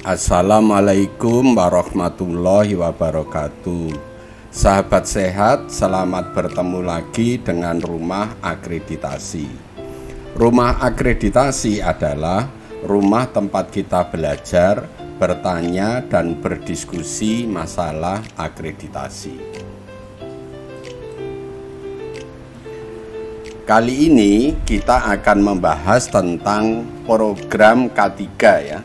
Assalamualaikum warahmatullahi wabarakatuh. Sahabat sehat, selamat bertemu lagi dengan Rumah Akreditasi. Rumah Akreditasi adalah rumah tempat kita belajar, bertanya, dan berdiskusi masalah akreditasi. Kali ini kita akan membahas tentang program K3 ya.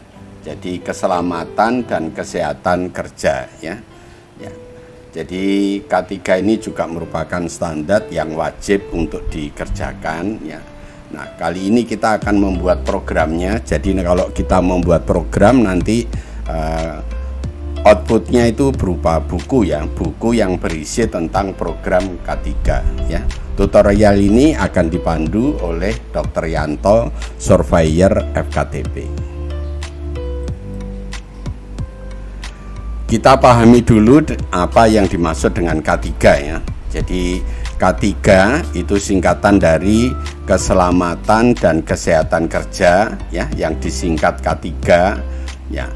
Jadi keselamatan dan kesehatan kerja ya. Jadi K3 ini juga merupakan standar yang wajib untuk dikerjakan ya. Nah, kali ini kita akan membuat programnya. Jadi kalau kita membuat program nanti outputnya itu berupa buku ya, buku yang berisi tentang program K3 ya. Tutorial ini akan dipandu oleh Dr. Yanto, Surveyor FKTP. Kita pahami dulu apa yang dimaksud dengan K3 ya. Jadi K3 itu singkatan dari keselamatan dan kesehatan kerja ya, yang disingkat K3 ya.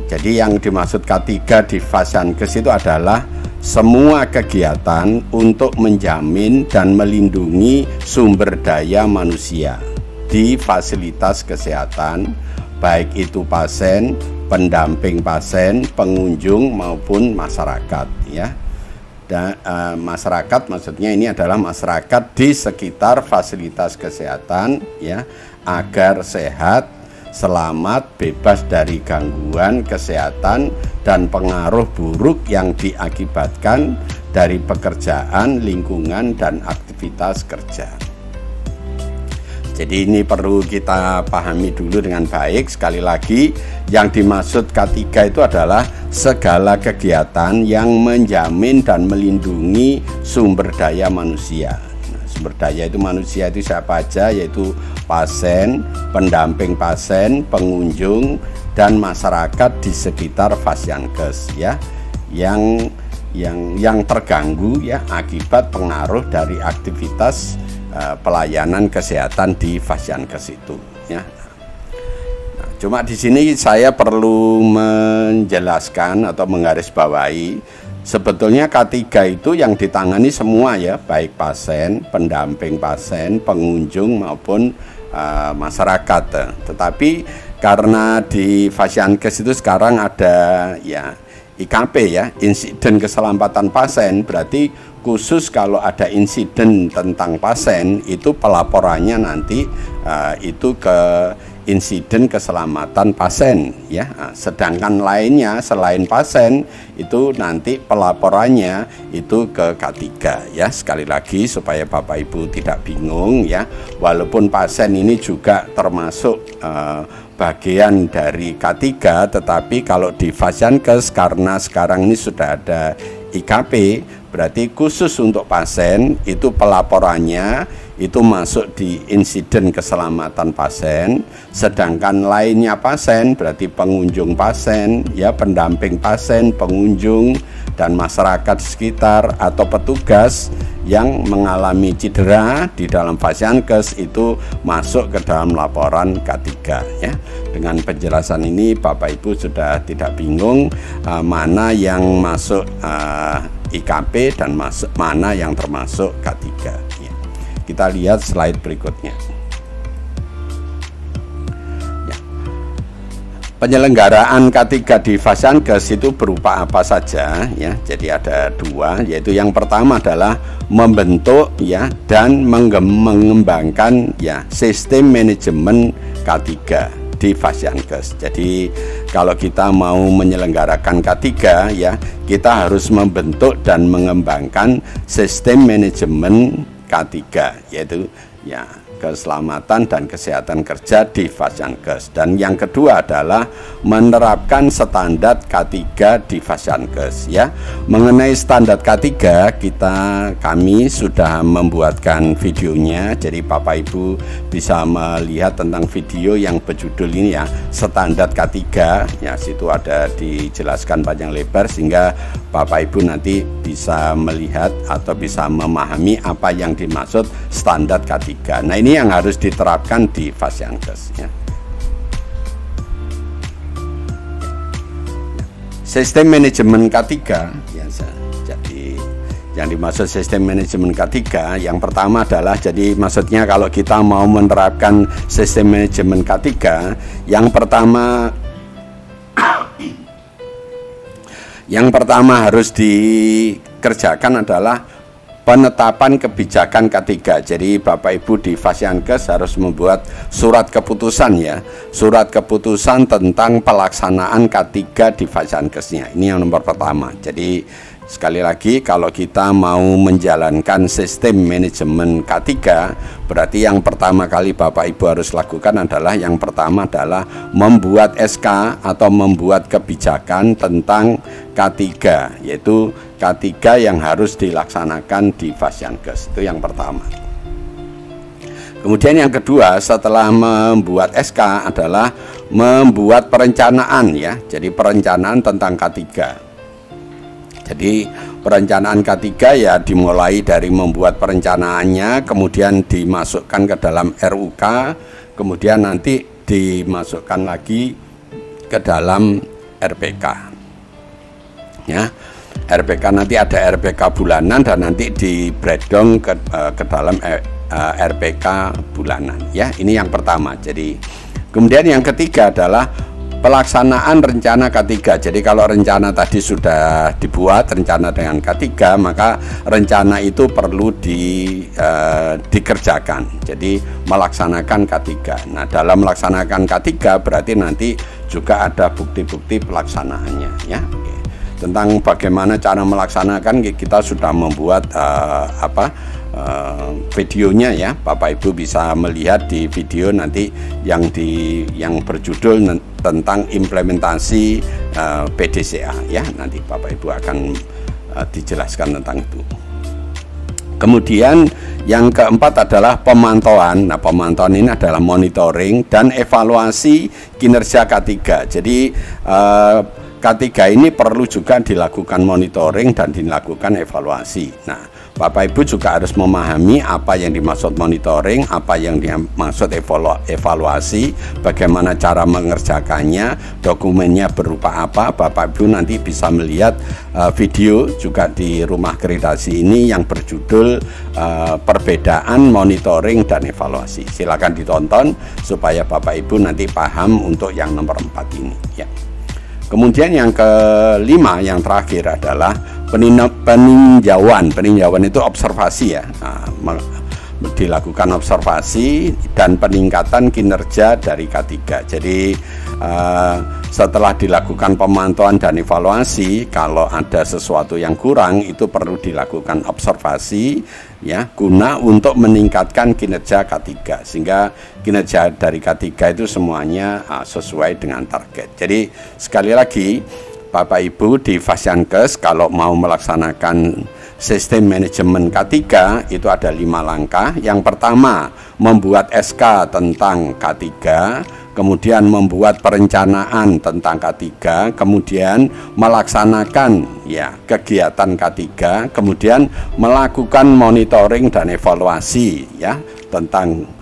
Jadi yang dimaksud K3 di Fasyankes itu adalah semua kegiatan untuk menjamin dan melindungi sumber daya manusia di fasilitas kesehatan, baik itu pasien, pendamping pasien, pengunjung maupun masyarakat ya. Dan masyarakat maksudnya ini adalah masyarakat di sekitar fasilitas kesehatan ya, agar sehat, selamat, bebas dari gangguan kesehatan dan pengaruh buruk yang diakibatkan dari pekerjaan, lingkungan, dan aktivitas kerja. Jadi ini perlu kita pahami dulu dengan baik. Sekali lagi, yang dimaksud K3 itu adalah segala kegiatan yang menjamin dan melindungi sumber daya manusia. Nah, sumber daya itu manusia itu siapa aja, yaitu pasien, pendamping pasien, pengunjung, dan masyarakat di sekitar Fasyankes ya, yang terganggu ya akibat pengaruh dari aktivitas pelayanan kesehatan di Fasyankes itu ya. Nah, cuma di sini saya perlu menjelaskan atau menggarisbawahi sebetulnya K3 itu yang ditangani semua ya, baik pasien, pendamping pasien, pengunjung maupun masyarakat. Tetapi karena di Fasyankes itu sekarang ada ya IKP ya, insiden keselamatan pasien, berarti khusus kalau ada insiden tentang pasien itu pelaporannya nanti itu ke insiden keselamatan pasien ya. Sedangkan lainnya selain pasien itu nanti pelaporannya itu ke K3 ya. Sekali lagi supaya Bapak Ibu tidak bingung ya, walaupun pasien ini juga termasuk bagian dari K3, tetapi kalau di Fasyankes karena sekarang ini sudah ada IKP, berarti khusus untuk pasien itu pelaporannya itu masuk di insiden keselamatan pasien, sedangkan lainnya pasien berarti pengunjung pasien ya, pendamping pasien, pengunjung, dan masyarakat sekitar atau petugas yang mengalami cedera di dalam Fasyankes itu masuk ke dalam laporan K3 ya. Dengan penjelasan ini Bapak Ibu sudah tidak bingung mana yang masuk IKP dan mana yang termasuk K3 ya. Kita lihat slide berikutnya. Penyelenggaraan K3 di Fasyankes itu berupa apa saja ya. Jadi ada dua, yaitu yang pertama adalah membentuk ya dan mengembangkan ya sistem manajemen K3 di Fasyankes. Jadi kalau kita mau menyelenggarakan K3 ya, kita harus membentuk dan mengembangkan sistem manajemen K3, yaitu ya keselamatan dan kesehatan kerja di Fasyankes. Dan yang kedua adalah menerapkan standar K3 di Fasyankes ya. Mengenai standar K3 kami sudah membuatkan videonya, jadi Bapak Ibu bisa melihat tentang video yang berjudul ini ya, standar K3 ya. Situ ada dijelaskan panjang lebar sehingga Bapak Ibu nanti bisa melihat atau bisa memahami apa yang dimaksud standar K3. Nah, ini yang harus diterapkan di Fasyankes ya. sistem manajemen K3 ya, jadi yang dimaksud sistem manajemen K3 yang pertama adalah, jadi maksudnya kalau kita mau menerapkan sistem manajemen K3, yang pertama harus dikerjakan adalah penetapan kebijakan K3. Jadi Bapak Ibu di Fasiankes harus membuat surat keputusan ya, surat keputusan tentang pelaksanaan K3 di Fasiankesnya. Ini yang nomor pertama. Jadi sekali lagi, kalau kita mau menjalankan sistem manajemen K3, berarti yang pertama kali Bapak Ibu harus lakukan adalah, yang pertama adalah membuat SK atau membuat kebijakan tentang K3, yaitu K3 yang harus dilaksanakan di Fasiankes. Itu yang pertama. Kemudian yang kedua, setelah membuat SK adalah membuat perencanaan ya. Jadi perencanaan tentang K3. Jadi perencanaan K3 ya dimulai dari membuat perencanaannya, kemudian dimasukkan ke dalam RUK, kemudian nanti dimasukkan lagi ke dalam RPK. Ya, RPK nanti ada RPK bulanan dan nanti di breakdown ke dalam RPK bulanan. Ya, ini yang pertama. Jadi kemudian yang ketiga adalah pelaksanaan rencana K3. Jadi kalau rencana tadi sudah dibuat, rencana dengan K3, maka rencana itu perlu dikerjakan. Jadi melaksanakan K3. Nah, dalam melaksanakan K3 berarti nanti juga ada bukti-bukti pelaksanaannya ya. Oke. Tentang bagaimana cara melaksanakan kita sudah membuat videonya ya. Bapak Ibu bisa melihat di video nanti yang berjudul tentang implementasi PDCA ya. Nanti Bapak Ibu akan dijelaskan tentang itu. Kemudian yang keempat adalah pemantauan. Nah, pemantauan ini adalah monitoring dan evaluasi kinerja K3. Jadi K3 ini perlu juga dilakukan monitoring dan dilakukan evaluasi. Nah, Bapak Ibu juga harus memahami apa yang dimaksud monitoring, apa yang dimaksud evaluasi, bagaimana cara mengerjakannya, dokumennya berupa apa. Bapak Ibu nanti bisa melihat video juga di Rumah Akreditasi ini yang berjudul perbedaan monitoring dan evaluasi. Silakan ditonton supaya Bapak Ibu nanti paham untuk yang nomor 4 ini ya. Kemudian yang kelima, yang terakhir adalah peninjauan. Peninjauan itu observasi ya. Nah, dilakukan observasi dan peningkatan kinerja dari K3. Jadi setelah dilakukan pemantauan dan evaluasi, kalau ada sesuatu yang kurang itu perlu dilakukan observasi ya, guna untuk meningkatkan kinerja K3 sehingga kinerja dari K3 itu semuanya sesuai dengan target. Jadi sekali lagi Bapak Ibu di Fasiankes kalau mau melaksanakan sistem manajemen K3 itu ada 5 langkah. Yang pertama membuat SK tentang K3, kemudian membuat perencanaan tentang K3, kemudian melaksanakan ya kegiatan K3, kemudian melakukan monitoring dan evaluasi ya tentang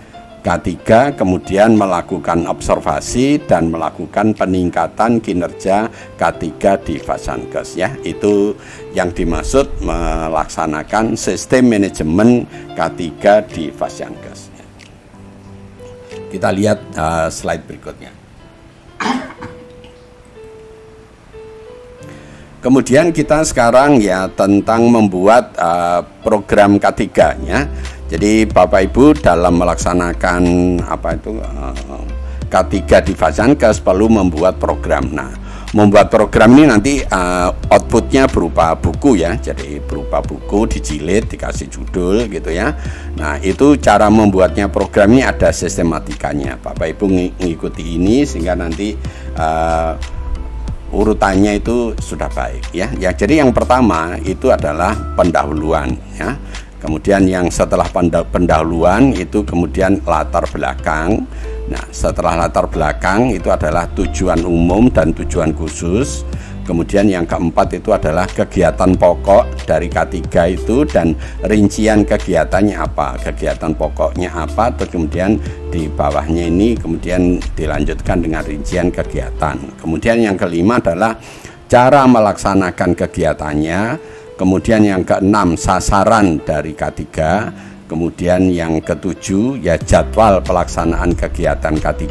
K3, kemudian melakukan observasi dan melakukan peningkatan kinerja K3 di Fasiankes ya. Itu yang dimaksud melaksanakan sistem manajemen K3 di Fasiankes. Kita lihat slide berikutnya. Kemudian kita sekarang ya tentang membuat program K3 ya. Jadi Bapak Ibu dalam melaksanakan K3 di Fasiankes perlu membuat program. Nah, membuat program ini nanti outputnya berupa buku ya. Jadi berupa buku dijilid, dikasih judul gitu ya. Nah, itu cara membuatnya program ini ada sistematikanya. Bapak Ibu mengikuti ini sehingga nanti urutannya itu sudah baik ya. Ya, jadi yang pertama itu adalah pendahuluan ya. Kemudian yang setelah pendahuluan itu kemudian latar belakang. Nah, setelah latar belakang itu adalah tujuan umum dan tujuan khusus. Kemudian yang keempat itu adalah kegiatan pokok dari K3 itu dan rincian kegiatannya apa, kegiatan pokoknya apa, terus kemudian di bawahnya ini kemudian dilanjutkan dengan rincian kegiatan. Kemudian yang kelima adalah cara melaksanakan kegiatannya, kemudian yang keenam sasaran dari K3, kemudian yang ketujuh ya jadwal pelaksanaan kegiatan K3,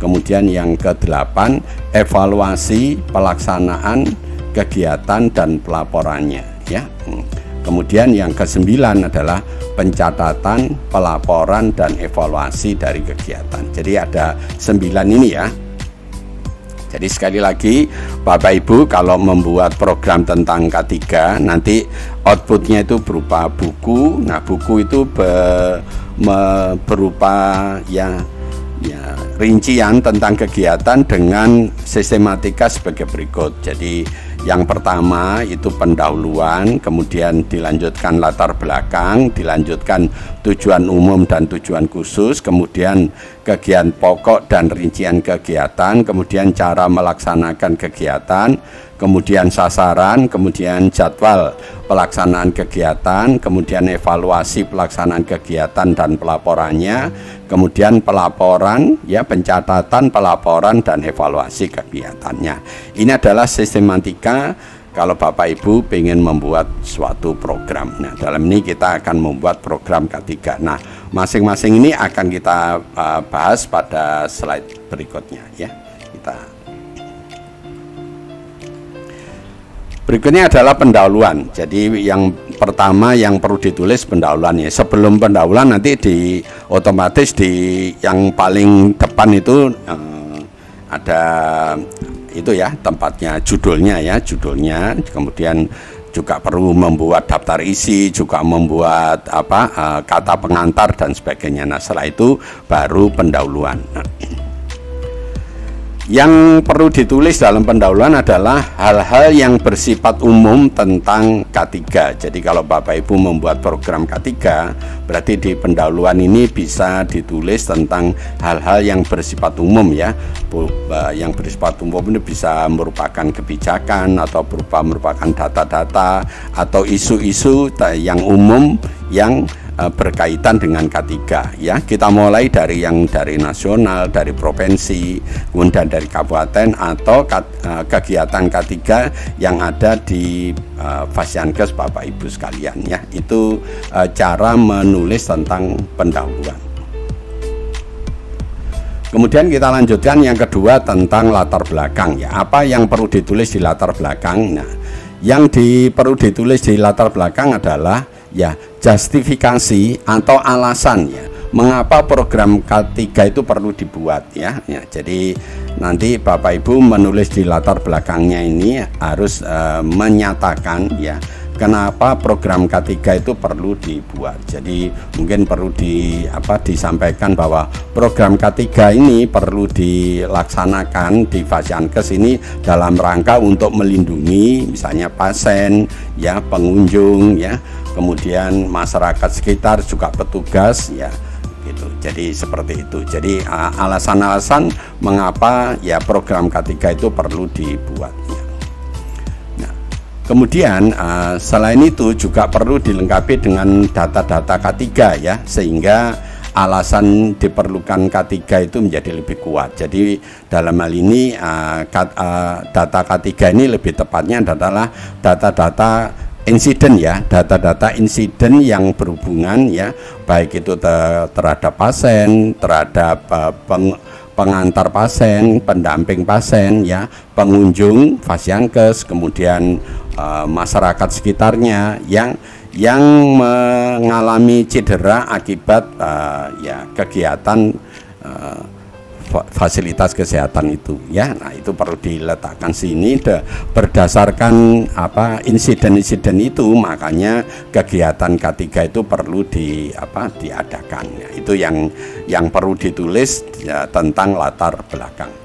kemudian yang ke-8 evaluasi pelaksanaan kegiatan dan pelaporannya ya. Kemudian yang ke-9 adalah pencatatan, pelaporan dan evaluasi dari kegiatan. Jadi ada 9 ini ya. Jadi sekali lagi Bapak Ibu kalau membuat program tentang K3 nanti outputnya itu berupa buku. Nah buku itu berupa ya rincian tentang kegiatan dengan sistematika sebagai berikut. Jadi yang pertama itu pendahuluan, kemudian dilanjutkan latar belakang, dilanjutkan tujuan umum dan tujuan khusus, kemudian kegiatan pokok dan rincian kegiatan, kemudian cara melaksanakan kegiatan, kemudian sasaran, kemudian jadwal pelaksanaan kegiatan, kemudian evaluasi pelaksanaan kegiatan dan pelaporannya, kemudian pelaporan, ya pencatatan, pelaporan dan evaluasi kegiatannya. Ini adalah sistematika kalau Bapak Ibu ingin membuat suatu program. Nah, dalam ini kita akan membuat program K3. Nah, masing-masing ini akan kita bahas pada slide berikutnya ya. Berikutnya adalah pendahuluan. Jadi yang pertama yang perlu ditulis pendahuluannya. Sebelum pendahuluan nanti otomatis di yang paling depan itu ada itu ya tempatnya, judulnya ya, judulnya. Kemudian juga perlu membuat daftar isi, juga membuat kata pengantar dan sebagainya. Nah, setelah itu baru pendahuluan. Yang perlu ditulis dalam pendahuluan adalah hal-hal yang bersifat umum tentang K3. Jadi kalau Bapak Ibu membuat program K3, berarti di pendahuluan ini bisa ditulis tentang hal-hal yang bersifat umum ya. Yang bersifat umum ini bisa merupakan kebijakan atau merupakan data-data atau isu-isu yang umum yang berkaitan dengan K3 ya. Kita mulai dari yang dari nasional, dari provinsi, kemudian dari kabupaten atau kegiatan K3 yang ada di Fasiankes Bapak Ibu sekalian ya. Itu cara menulis tentang pendahuluan. Kemudian kita lanjutkan yang kedua tentang latar belakang ya. Apa yang perlu ditulis di latar belakang? Nah, yang perlu ditulis di latar belakang adalah ya justifikasi atau alasan ya mengapa program K3 itu perlu dibuat ya. Jadi nanti Bapak Ibu menulis di latar belakangnya ini harus menyatakan ya kenapa program K3 itu perlu dibuat. Jadi mungkin perlu disampaikan bahwa program K3 ini perlu dilaksanakan di Fasiankes ini dalam rangka untuk melindungi misalnya pasien ya, pengunjung ya, kemudian masyarakat sekitar juga petugas ya gitu. Jadi seperti itu. Jadi alasan-alasan mengapa ya program K3 itu perlu dibuat ya. Kemudian selain itu juga perlu dilengkapi dengan data-data K3 ya, sehingga alasan diperlukan K3 itu menjadi lebih kuat. Jadi dalam hal ini data K3 ini lebih tepatnya adalah data-data insiden ya, data-data insiden yang berhubungan ya, baik itu terhadap pasien, terhadap pengantar pasien, pendamping pasien ya, pengunjung Fasiankes, kemudian masyarakat sekitarnya yang mengalami cedera akibat ya kegiatan fasilitas kesehatan itu ya. Nah, itu perlu diletakkan sini berdasarkan insiden-insiden itu, makanya kegiatan K3 itu perlu diadakan ya. Itu yang perlu ditulis ya, tentang latar belakang.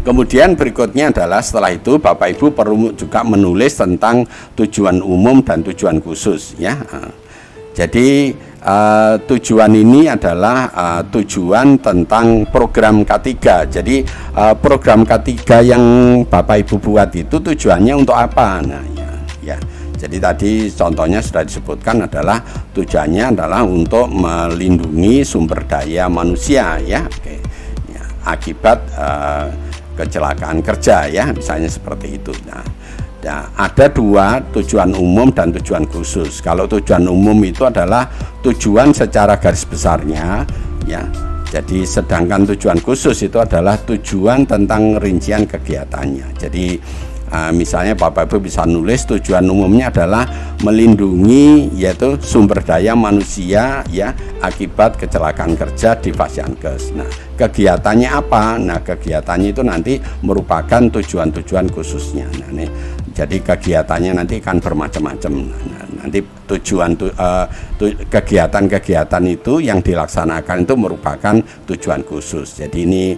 Kemudian berikutnya adalah setelah itu Bapak Ibu perlu juga menulis tentang tujuan umum dan tujuan khusus ya. Jadi tujuan ini adalah tujuan tentang program K3. Jadi program K3 yang Bapak Ibu buat itu tujuannya untuk apa? Nah ya. Jadi tadi contohnya sudah disebutkan adalah tujuannya adalah untuk melindungi sumber daya manusia ya. Oke. Ya, akibat kecelakaan kerja ya, misalnya seperti itu. Nah, ada dua, tujuan umum dan tujuan khusus. Kalau tujuan umum itu adalah tujuan secara garis besarnya ya. Jadi sedangkan tujuan khusus itu adalah tujuan tentang rincian kegiatannya. Jadi misalnya Bapak Ibu bisa nulis tujuan umumnya adalah melindungi yaitu sumber daya manusia ya akibat kecelakaan kerja di Fasiankes. Nah, kegiatannya apa? Nah, kegiatannya itu nanti merupakan tujuan-tujuan khususnya. Nah, nih, jadi kegiatannya nanti akan bermacam-macam. Nah, nanti kegiatan-kegiatan itu yang dilaksanakan itu merupakan tujuan khusus. Jadi ini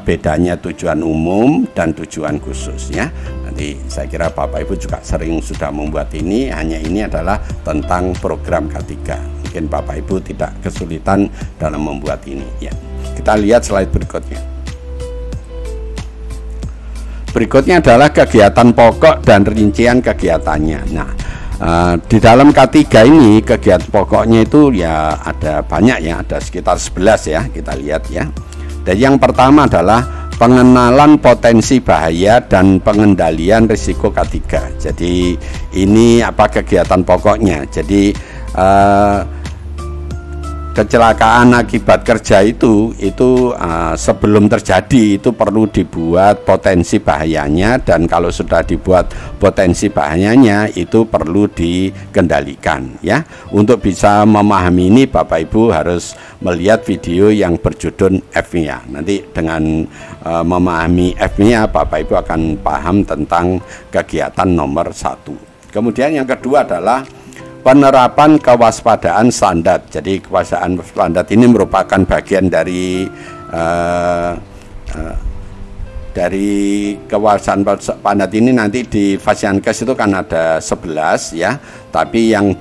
bedanya tujuan umum dan tujuan khusus ya. Nanti saya kira Bapak Ibu juga sering sudah membuat ini, hanya ini adalah tentang program K3. Mungkin Bapak Ibu tidak kesulitan dalam membuat ini ya. Kita lihat slide berikutnya. Berikutnya adalah kegiatan pokok dan rincian kegiatannya. Nah, di dalam K3 ini kegiatan pokoknya itu ya ada banyak ya, ada sekitar 11 ya, kita lihat ya. Dan yang pertama adalah pengenalan potensi bahaya dan pengendalian risiko K3. Jadi ini apa kegiatan pokoknya. Jadi kecelakaan akibat kerja itu sebelum terjadi itu perlu dibuat potensi bahayanya, dan kalau sudah dibuat potensi bahayanya itu perlu dikendalikan ya. Untuk bisa memahami ini Bapak Ibu harus melihat video yang berjudul FMIA. Nanti dengan memahami FMIA Bapak Ibu akan paham tentang kegiatan nomor 1. Kemudian yang kedua adalah penerapan kewaspadaan standar. Jadi kewaspadaan standar ini merupakan bagian dari kewaspadaan standar ini. Nanti di Fasiankes itu kan ada 11 ya, tapi yang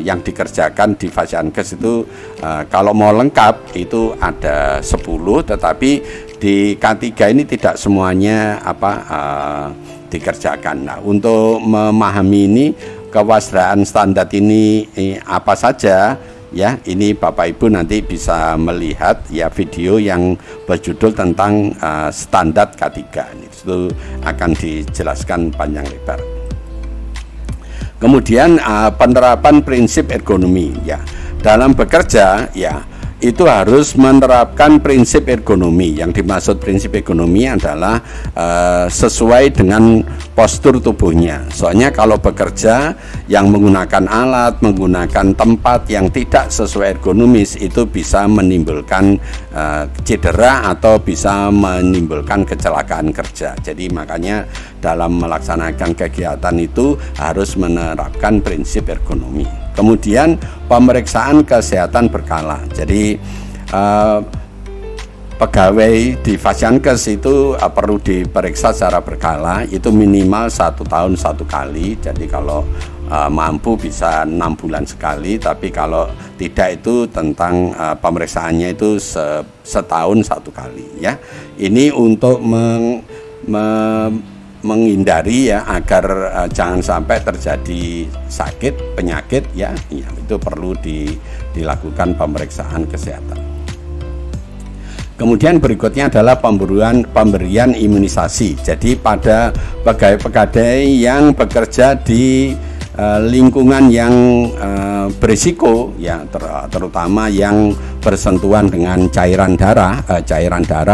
yang dikerjakan di Fasiankes itu kalau mau lengkap itu ada 10, tetapi di K3 ini tidak semuanya dikerjakan. Nah, untuk memahami ini kewaspadaan standar ini apa saja ya, ini Bapak Ibu nanti bisa melihat ya video yang berjudul tentang standar K3. Itu akan dijelaskan panjang lebar. Kemudian penerapan prinsip ergonomi ya. Dalam bekerja ya itu harus menerapkan prinsip ergonomi. Yang dimaksud prinsip ergonomi adalah sesuai dengan postur tubuhnya. Soalnya kalau bekerja yang menggunakan alat, menggunakan tempat yang tidak sesuai ergonomis itu bisa menimbulkan cedera atau bisa menimbulkan kecelakaan kerja. Jadi makanya dalam melaksanakan kegiatan itu harus menerapkan prinsip ergonomi. Kemudian pemeriksaan kesehatan berkala. Jadi pegawai di Fasiankes itu perlu diperiksa secara berkala, itu minimal 1 tahun 1 kali. Jadi kalau mampu bisa 6 bulan sekali, tapi kalau tidak itu tentang pemeriksaannya itu setahun 1 kali ya. Ini untuk menghindari ya agar jangan sampai terjadi sakit penyakit ya, itu perlu dilakukan pemeriksaan kesehatan. Kemudian berikutnya adalah pemberian imunisasi. Jadi pada pegawai-pegawai yang bekerja di lingkungan yang berisiko ya, terutama yang bersentuhan dengan cairan darah,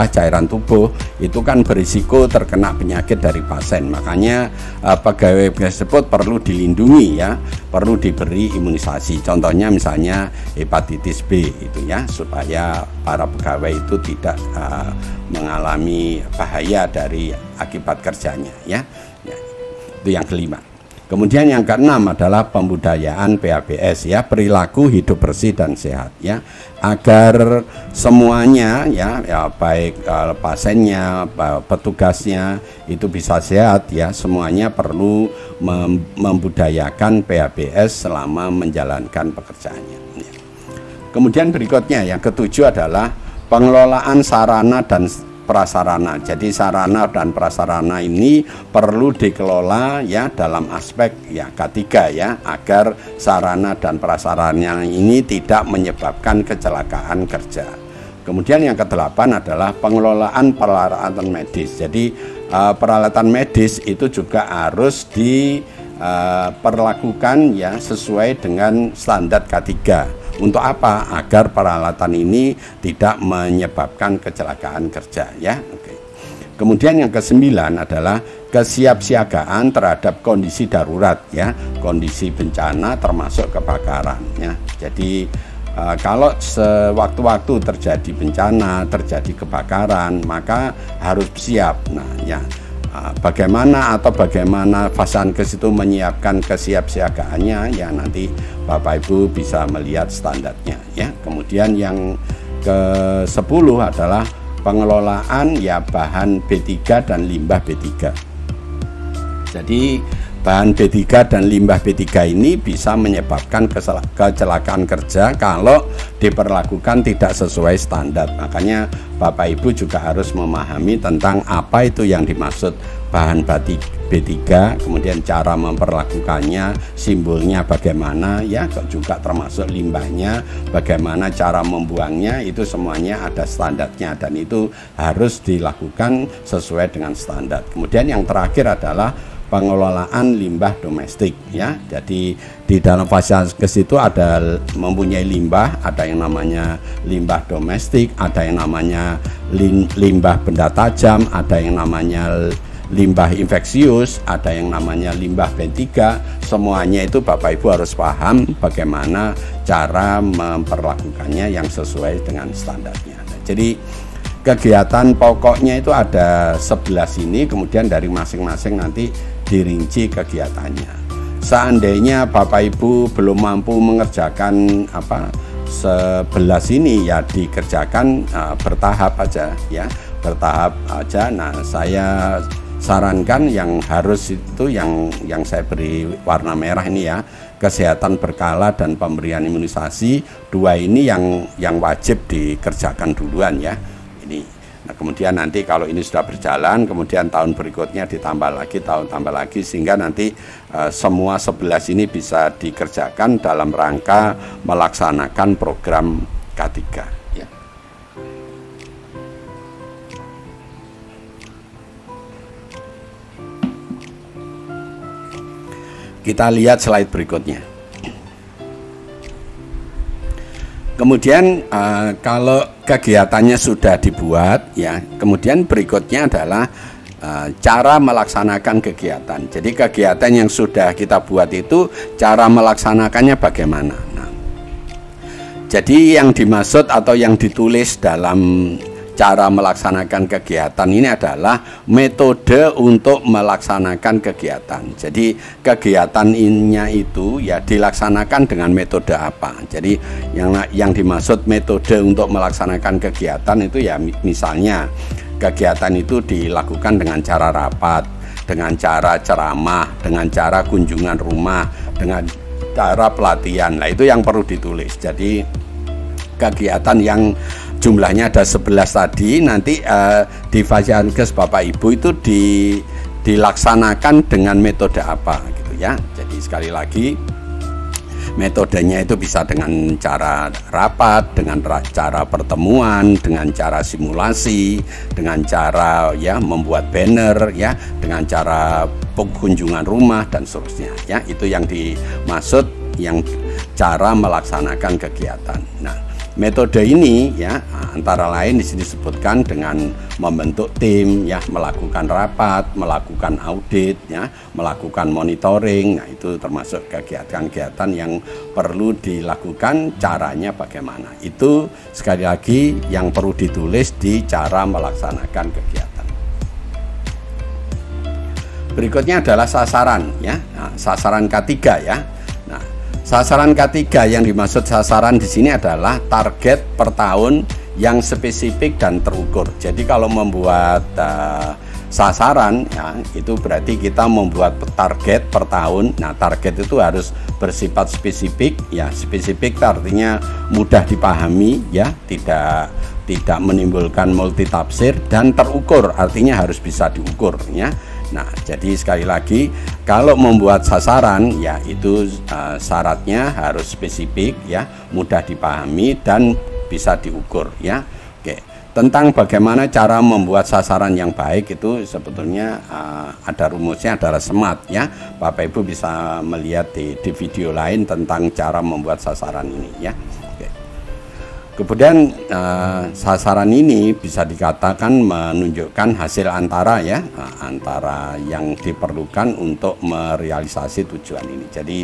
cairan tubuh, itu kan berisiko terkena penyakit dari pasien. Makanya pegawai tersebut perlu dilindungi ya, perlu diberi imunisasi. Contohnya misalnya hepatitis B itu ya, supaya para pegawai itu tidak mengalami bahaya dari akibat kerjanya ya. Itu yang kelima. Kemudian yang keenam adalah pembudayaan PHBS ya, perilaku hidup bersih dan sehat ya, agar semuanya ya baik pasiennya, petugasnya itu bisa sehat ya, semuanya perlu membudayakan PHBS selama menjalankan pekerjaannya ya. Kemudian berikutnya yang ketujuh adalah pengelolaan sarana dan prasarana. Jadi sarana dan prasarana ini perlu dikelola ya dalam aspek ya K3 ya, agar sarana dan prasarana ini tidak menyebabkan kecelakaan kerja. Kemudian yang ke-8 adalah pengelolaan peralatan medis. Jadi peralatan medis itu juga harus diperlakukan ya sesuai dengan standar K3. Untuk apa? Agar peralatan ini tidak menyebabkan kecelakaan kerja ya. Oke. Kemudian yang ke-9 adalah kesiapsiagaan terhadap kondisi darurat ya, kondisi bencana termasuk kebakaran ya. Jadi kalau sewaktu-waktu terjadi bencana, terjadi kebakaran, maka harus siap. Nah ya, bagaimana Fasankes itu menyiapkan kesiapsiagaannya ya, nanti Bapak Ibu bisa melihat standarnya ya. Kemudian yang ke-10 adalah pengelolaan ya bahan B3 dan limbah B3. Jadi bahan B3 dan limbah B3 ini bisa menyebabkan kecelakaan kerja kalau diperlakukan tidak sesuai standar. Makanya Bapak Ibu juga harus memahami tentang apa itu yang dimaksud bahan B3, kemudian cara memperlakukannya, simbolnya bagaimana ya, juga termasuk limbahnya, bagaimana cara membuangnya, itu semuanya ada standarnya dan itu harus dilakukan sesuai dengan standar. Kemudian yang terakhir adalah pengelolaan limbah domestik ya. Jadi di dalam Fasankes itu ada mempunyai limbah, ada yang namanya limbah domestik, ada yang namanya limbah benda tajam, ada yang namanya limbah infeksius, ada yang namanya limbah B3. Semuanya itu Bapak Ibu harus paham bagaimana cara memperlakukannya yang sesuai dengan standarnya. Jadi kegiatan pokoknya itu ada 11 ini, kemudian dari masing-masing nanti dirinci kegiatannya. Seandainya Bapak Ibu belum mampu mengerjakan 11 ini ya, dikerjakan bertahap aja ya, bertahap aja. Nah saya sarankan yang harus itu yang saya beri warna merah ini ya, kesehatan berkala dan pemberian imunisasi. 2 ini yang wajib dikerjakan duluan ya ini. Nah kemudian nanti kalau ini sudah berjalan, kemudian tahun berikutnya ditambah lagi, tambah lagi, sehingga nanti semua 11 ini bisa dikerjakan dalam rangka melaksanakan program K3 ya. Kita lihat slide berikutnya. Kemudian kalau kegiatannya sudah dibuat ya, kemudian berikutnya adalah cara melaksanakan kegiatan. Jadi kegiatan yang sudah kita buat itu cara melaksanakannya bagaimana. Nah, jadi yang dimaksud atau yang ditulis dalam cara melaksanakan kegiatan ini adalah metode untuk melaksanakan kegiatan. Jadi kegiatannya itu ya dilaksanakan dengan metode apa. Jadi yang dimaksud metode untuk melaksanakan kegiatan itu ya misalnya kegiatan itu dilakukan dengan cara rapat, dengan cara ceramah, dengan cara kunjungan rumah, dengan cara pelatihan. Nah itu yang perlu ditulis. Jadi kegiatan yang jumlahnya ada 11 tadi nanti di Fasankes Bapak Ibu itu dilaksanakan dengan metode apa gitu ya. Jadi sekali lagi metodenya itu bisa dengan cara rapat, dengan cara pertemuan, dengan cara simulasi, dengan cara ya membuat banner ya, dengan cara kunjungan rumah dan seterusnya ya. Itu yang dimaksud yang cara melaksanakan kegiatan. Nah metode ini ya antara lain di sini disebutkan dengan membentuk tim ya, melakukan rapat, melakukan audit ya, melakukan monitoring. Nah itu termasuk kegiatan-kegiatan yang perlu dilakukan, caranya bagaimana. Itu sekali lagi yang perlu ditulis di cara melaksanakan kegiatan. Berikutnya adalah sasaran ya. Nah, sasaran K3 ya. Sasaran K3 yang dimaksud sasaran di sini adalah target per tahun yang spesifik dan terukur. Jadi kalau membuat sasaran ya, itu berarti kita membuat target per tahun. Nah, target itu harus bersifat spesifik ya. Spesifik artinya mudah dipahami ya, tidak menimbulkan multitafsir, dan terukur artinya harus bisa diukur ya. Nah, jadi sekali lagi kalau membuat sasaran ya itu syaratnya harus spesifik ya, mudah dipahami dan bisa diukur ya. tentang bagaimana cara membuat sasaran yang baik itu sebetulnya ada rumusnya, ada semat ya. Bapak Ibu bisa melihat di video lain tentang cara membuat sasaran ini ya. Oke. Kemudian sasaran ini bisa dikatakan menunjukkan hasil antara ya, antara yang diperlukan untuk merealisasi tujuan ini. Jadi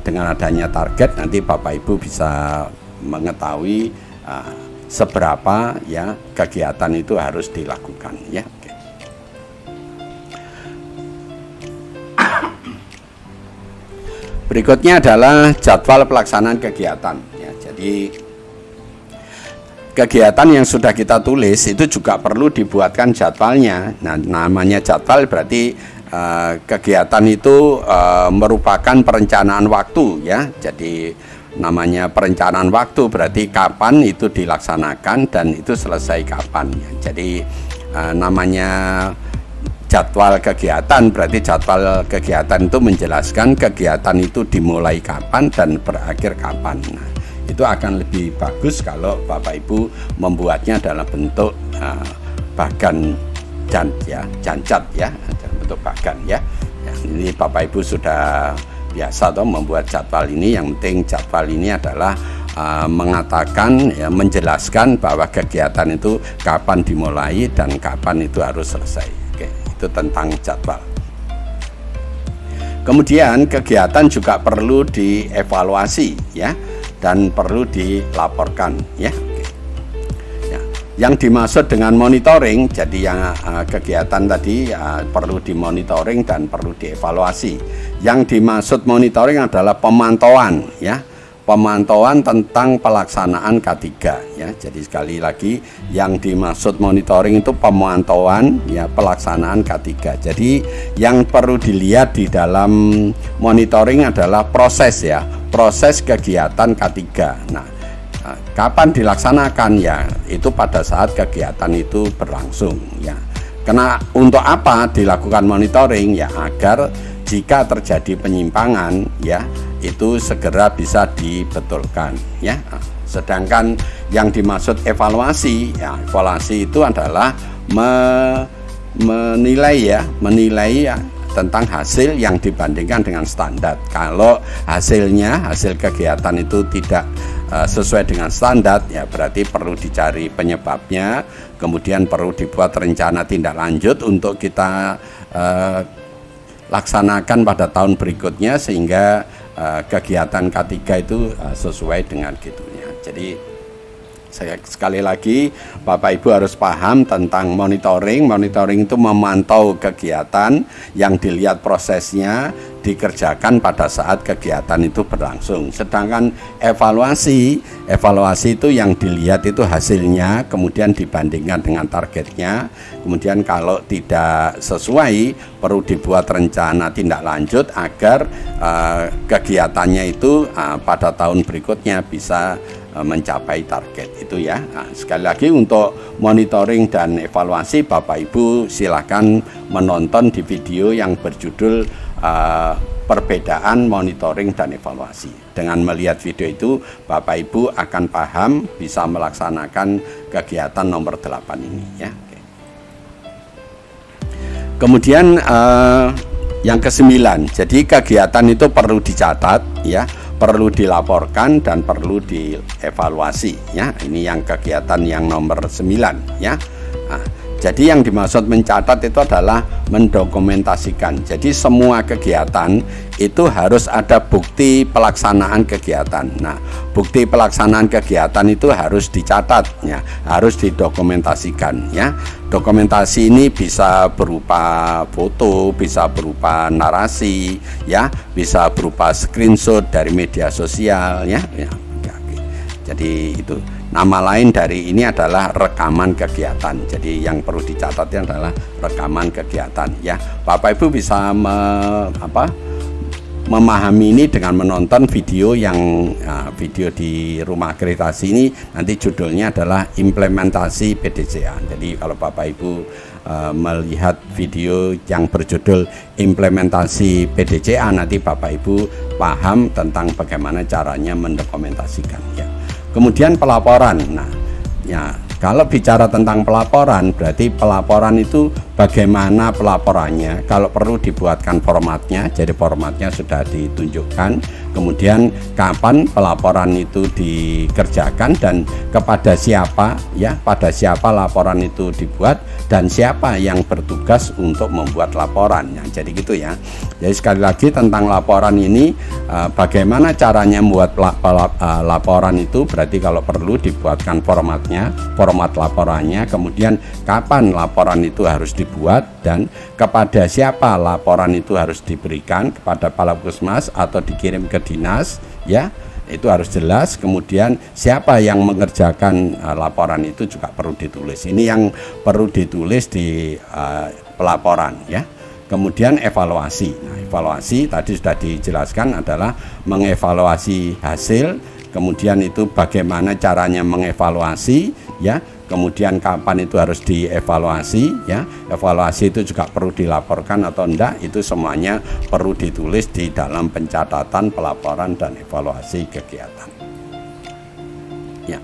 dengan adanya target nanti Bapak Ibu bisa mengetahui seberapa ya kegiatan itu harus dilakukan ya. Oke. Berikutnya adalah jadwal pelaksanaan kegiatan ya. Jadi kegiatan yang sudah kita tulis itu juga perlu dibuatkan jadwalnya. Nah, namanya jadwal berarti kegiatan itu merupakan perencanaan waktu ya. Jadi namanya perencanaan waktu berarti kapan itu dilaksanakan dan itu selesai kapan ya. Jadi namanya jadwal kegiatan berarti jadwal kegiatan itu menjelaskan kegiatan itu dimulai kapan dan berakhir kapan. Nah, itu akan lebih bagus kalau Bapak Ibu membuatnya dalam bentuk bagan jancat ya, dalam bentuk bagan ya. Ini Bapak Ibu sudah biasa atau membuat jadwal ini. Yang penting jadwal ini adalah mengatakan ya, menjelaskan bahwa kegiatan itu kapan dimulai dan kapan itu harus selesai. Oke, itu tentang jadwal. Kemudian kegiatan juga perlu dievaluasi ya dan perlu dilaporkan ya. Yang dimaksud dengan monitoring, jadi yang kegiatan tadi perlu dimonitoring dan perlu dievaluasi. Yang dimaksud monitoring adalah pemantauan ya, pemantauan tentang pelaksanaan K3 ya. Jadi sekali lagi yang dimaksud monitoring itu pemantauan ya pelaksanaan K3. Jadi yang perlu dilihat di dalam monitoring adalah proses ya, proses kegiatan K3. Nah, kapan dilaksanakan ya, itu pada saat kegiatan itu berlangsung ya. Karena untuk apa dilakukan monitoring ya, agar jika terjadi penyimpangan ya itu segera bisa dibetulkan ya. Sedangkan yang dimaksud evaluasi ya, evaluasi itu adalah menilai ya tentang hasil yang dibandingkan dengan standar. Kalau hasil kegiatan itu tidak sesuai dengan standar ya, berarti perlu dicari penyebabnya, kemudian perlu dibuat rencana tindak lanjut untuk kita laksanakan pada tahun berikutnya sehingga kegiatan K3 itu sesuai dengan gitunya. Jadi sekali lagi Bapak Ibu harus paham tentang monitoring. Monitoring itu memantau kegiatan yang dilihat prosesnya dikerjakan pada saat kegiatan itu berlangsung. Sedangkan evaluasi itu yang dilihat itu hasilnya, kemudian dibandingkan dengan targetnya. Kemudian kalau tidak sesuai perlu dibuat rencana tindak lanjut agar kegiatannya itu pada tahun berikutnya bisa mencapai target itu ya. Nah, sekali lagi untuk monitoring dan evaluasi Bapak Ibu silakan menonton di video yang berjudul perbedaan monitoring dan evaluasi. Dengan melihat video itu Bapak Ibu akan paham bisa melaksanakan kegiatan nomor 8 ini ya. Oke. Kemudian yang ke-9, jadi kegiatan itu perlu dicatat ya, perlu dilaporkan dan perlu dievaluasi ya. Ini yang kegiatan yang nomor 9 ya. Nah, jadi yang dimaksud mencatat itu adalah mendokumentasikan. Jadi semua kegiatan itu harus ada bukti pelaksanaan kegiatan. Nah, bukti pelaksanaan kegiatan itu harus dicatat ya, harus didokumentasikan ya. Dokumentasi ini bisa berupa foto, bisa berupa narasi ya, bisa berupa screenshot dari media sosial ya. Jadi itu nama lain dari ini adalah rekaman kegiatan. Jadi yang perlu dicatatnya adalah rekaman kegiatan ya. Bapak Ibu bisa memahami ini dengan menonton video yang video di rumah akreditasi ini. Nanti judulnya adalah implementasi PDCA. Jadi kalau Bapak Ibu melihat video yang berjudul implementasi PDCA, nanti Bapak Ibu paham tentang bagaimana caranya mendokumentasikan ya. Kemudian pelaporan. Nah, ya Kalau bicara tentang pelaporan, berarti pelaporan itu bagaimana pelaporannya. Kalau perlu dibuatkan formatnya, jadi formatnya sudah ditunjukkan. Kemudian kapan pelaporan itu dikerjakan dan kepada siapa, ya, pada siapa laporan itu dibuat dan siapa yang bertugas untuk membuat laporannya. Jadi gitu ya. Jadi sekali lagi tentang laporan ini, bagaimana caranya membuat laporan itu, berarti kalau perlu dibuatkan formatnya, format laporannya, kemudian kapan laporan itu harus dibuat dan kepada siapa laporan itu harus diberikan, kepada Kepala Puskesmas atau dikirim ke dinas, ya, itu harus jelas. Kemudian siapa yang mengerjakan laporan itu juga perlu ditulis. Ini yang perlu ditulis di pelaporan, ya. Kemudian evaluasi. Nah, evaluasi tadi sudah dijelaskan adalah mengevaluasi hasil, kemudian itu bagaimana caranya mengevaluasi, ya. Kemudian kapan itu harus dievaluasi, ya. Evaluasi itu juga perlu dilaporkan atau enggak, itu semuanya perlu ditulis di dalam pencatatan, pelaporan dan evaluasi kegiatan. Ya.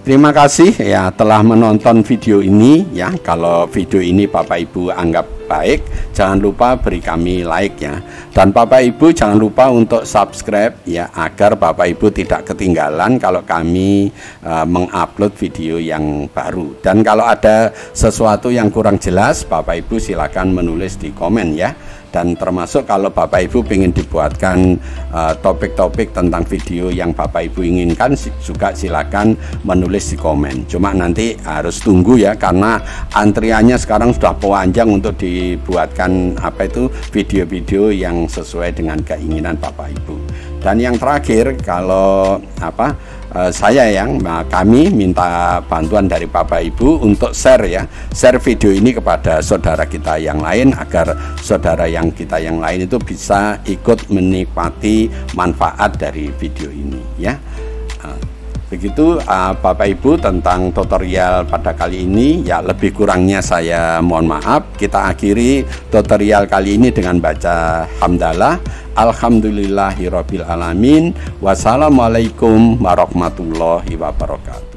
Terima kasih ya telah menonton video ini, ya. Kalau video ini Bapak Ibu anggap baik, jangan lupa beri kami like, ya. Dan Bapak Ibu jangan lupa untuk subscribe, ya, agar Bapak Ibu tidak ketinggalan kalau kami mengupload video yang baru. Dan kalau ada sesuatu yang kurang jelas, Bapak Ibu silakan menulis di komen, ya. Dan termasuk kalau Bapak Ibu ingin dibuatkan topik-topik tentang video yang Bapak Ibu inginkan, juga silakan menulis di komen. Cuma nanti harus tunggu, ya, karena antriannya sekarang sudah panjang untuk dibuatkan video-video yang sesuai dengan keinginan Bapak Ibu. Dan yang terakhir, kalau kami minta bantuan dari Bapak Ibu untuk share, ya, share video ini kepada saudara kita yang lain agar saudara yang kita yang lain itu bisa ikut menikmati manfaat dari video ini, ya. Begitu Bapak Ibu tentang tutorial pada kali ini, ya, lebih kurangnya saya mohon maaf. Kita akhiri tutorial kali ini dengan baca hamdalah. Alhamdulillahirabbil alamin. Wassalamualaikum warahmatullahi wabarakatuh.